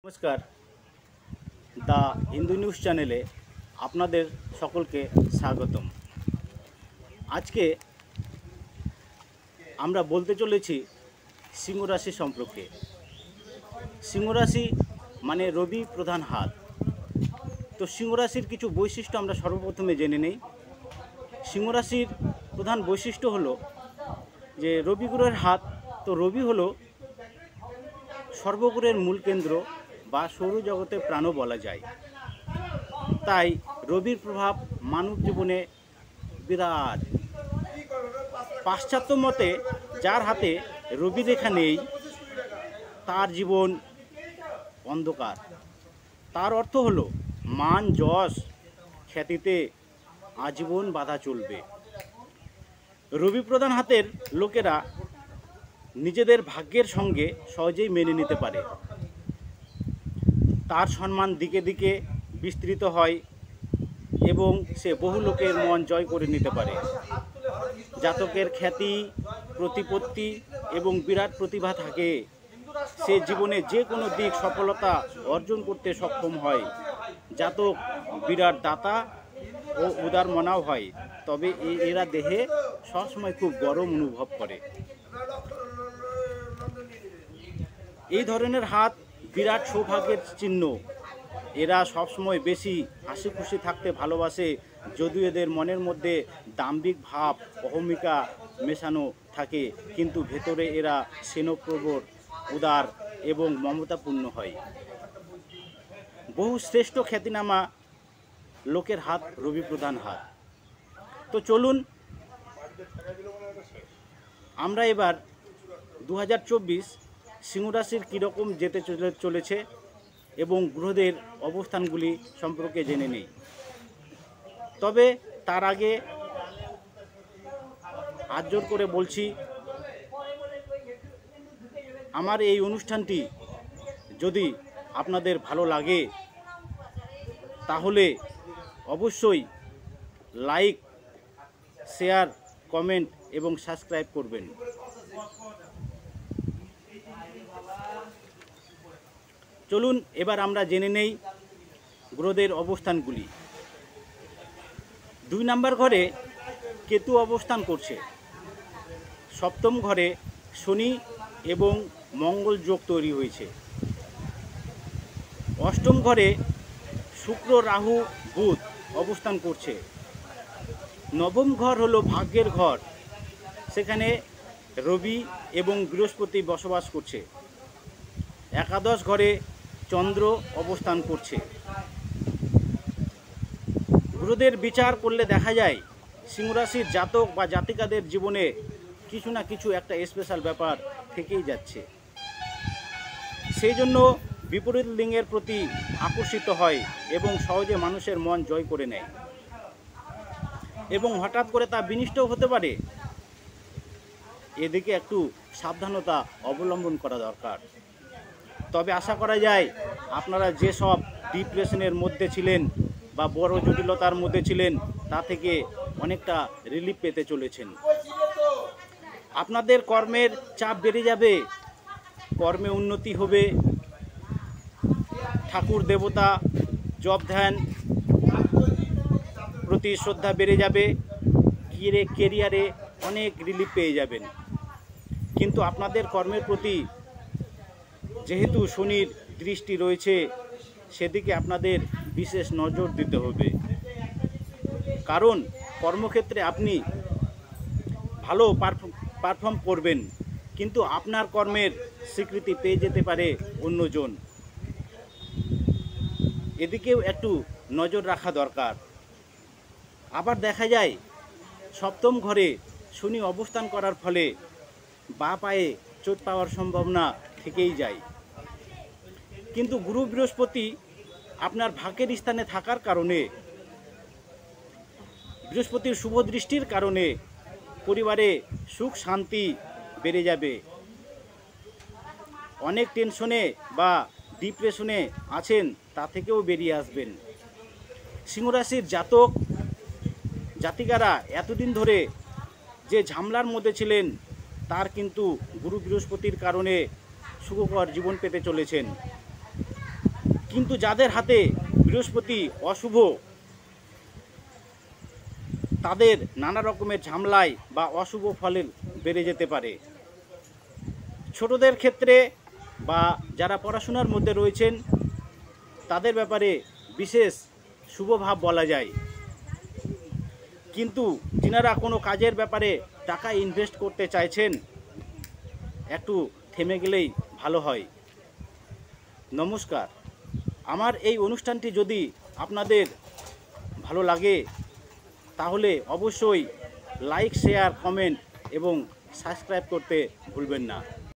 নমস্কার, the Hindu news চ্যানেলে আপনাদের সকলকে স্বাগতম। আজকে আমরা বলতে চলেছি সিংহ রাশি সম্পর্কে। সিংহ রাশি মানে রবি প্রধান হাত। তো সিংহ রাশির কিছু বৈশিষ্ট্য আমরা সর্বপ্রথমে জেনে নেই। সিংহ রাশির প্রধান বৈশিষ্ট্য হলো যে রবি গ্রহের হাত। তো রবি হলো সর্বগ্রহের মূল কেন্দ্র বা সৌরজগতের প্রাণও বলা যায়। তাই রবির প্রভাব মানব জীবনে বিরাট। পাশ্চাত্য মতে যার হাতে রবি রেখা নেই তার জীবন অন্ধকার। তার অর্থ হলো মান যশ খ্যাতিতে আজীবন বাধা চলবে। রবি প্রধান হাতের লোকেরা নিজেদের ভাগ্যের সঙ্গে সহজেই মেনে নিতে পারে। তার সম্মান দিকে দিকে বিস্তৃত হয় এবং সে বহু লোকের মন জয় করে নিতে পারে। জাতকের খ্যাতি, প্রতিপত্তি এবং বিরাট প্রতিভা থাকে। সে জীবনে যে কোনো দিক সফলতা অর্জন করতে সক্ষম হয়। জাতক বিরাট দাতা ও উদার মনাও হয়, তবে এরা দেহে সবসময় খুব গরম অনুভব করে। এই ধরনের হাত বিরাট সৌভাগ্যের চিহ্ন। এরা সবসময় বেশি হাসি খুশি থাকতে ভালোবাসে, যদিও এদের মনের মধ্যে দাম্ভিক ভাব অহমিকা মেশানো থাকে, কিন্তু ভেতরে এরা স্নেহপ্রবণ, উদার এবং মমতাপূর্ণ হয়। বহু শ্রেষ্ঠ খ্যাতিনামা লোকের হাত রবি প্রধান হাত। তো চলুন আমরা এবার 2024 সিংহ রাশির কীরকম যেতে চলেছে এবং গ্রহদের অবস্থানগুলি সম্পর্কে জেনে নেই। তবে তার আগে হাতজোড় করে বলছি, আমার এই অনুষ্ঠানটি যদি আপনাদের ভালো লাগে তাহলে অবশ্যই লাইক, শেয়ার, কমেন্ট এবং সাবস্ক্রাইব করবেন। চলুন এবার আমরা জেনে নেই গ্রহদের অবস্থানগুলি। 2 নম্বর ঘরে কেতু অবস্থান করছে। 7ম ঘরে শনি এবং মঙ্গল যোগ তৈরি হয়েছে। 8ম ঘরে শুক্র, রাহু, বুধ অবস্থান করছে। 9ম ঘর হলো ভাগ্যের ঘর, সেখানে রবি এবং বৃহস্পতি বসবাস করছে। 11 ঘরে চন্দ্র অবস্থান করছে। গ্রহদের বিচার করলে দেখা যায় সিংহ রাশির জাতক বা জাতিকাদের জীবনে কিছু না কিছু একটা স্পেশাল ব্যাপার থেকেই যাচ্ছে। সেই জন্য বিপরীত লিঙ্গের প্রতি আকর্ষিত হয় এবং সহজে মানুষের মন জয় করে নেয় এবং হঠাৎ করে তা বিনষ্টও হতে পারে। এদিকে একটু সাবধানতা অবলম্বন করা দরকার। তবে আশা করা যায় আপনারা যেসব ডিপ্রেশনের মধ্যে ছিলেন বা বড় জটিলতার মধ্যে ছিলেন তা থেকে অনেকটা রিলিফ পেতে চলেছেন। আপনাদের কর্মের চাপ বেড়ে যাবে, কর্মে উন্নতি হবে, ঠাকুর দেবতা জপ ধ্যান প্রতি শ্রদ্ধা বেড়ে যাবে, কেরিয়ারে অনেক রিলিফ পেয়ে যাবেন। কিন্তু আপনাদের কর্মের প্রতি যেহেতু শনির দৃষ্টি রয়েছে, সেদিকে আপনাদের বিশেষ নজর দিতে হবে। কারণ কর্মক্ষেত্রে আপনি ভালো পারফর্ম করবেন, কিন্তু আপনার কর্মের স্বীকৃতি পেয়ে যেতে পারে অন্যজন। এদিকেও একটু নজর রাখা দরকার। আবার দেখা যায় 7ম ঘরে শনি অবস্থান করার ফলে বাঁ পায়ে চোট পাওয়ার সম্ভাবনা থেকেই যায়। কিন্তু গুরু বৃহস্পতি আপনার ভাগ্যের স্থানে থাকার কারণে, বৃহস্পতির শুভ দৃষ্টির কারণে পরিবারে সুখ শান্তি বেড়ে যাবে। অনেক টেনশনে বা ডিপ্রেশনে আছেন, তা থেকেও বেরিয়ে আসবেন। সিংহ রাশির জাতক জাতিকারা এতদিন ধরে যে ঝামেলার মধ্যে ছিলেন তার কিন্তু গুরু বৃহস্পতির কারণে সুখকর জীবন পেতে চলেছেন। কিন্তু যাদের হাতে বৃহস্পতি অশুভ, তাদের নানা রকমের ঝামেলায় বা অশুভ ফলে বেড়ে যেতে পারে। ছোটদের ক্ষেত্রে বা যারা পড়াশোনার মধ্যে রয়েছেন তাদের ব্যাপারে বিশেষ শুভভাব বলা যায়। কিন্তু যিনারা কোনো কাজের ব্যাপারে টাকা ইনভেস্ট করতে চাইছেন, একটু থেমে গেলেই ভালো হয়। নমস্কার। আমার এই অনুষ্ঠানটি যদি আপনাদের ভালো লাগে তাহলে অবশ্যই লাইক, শেয়ার, কমেন্ট এবং সাবস্ক্রাইব করতে ভুলবেন না।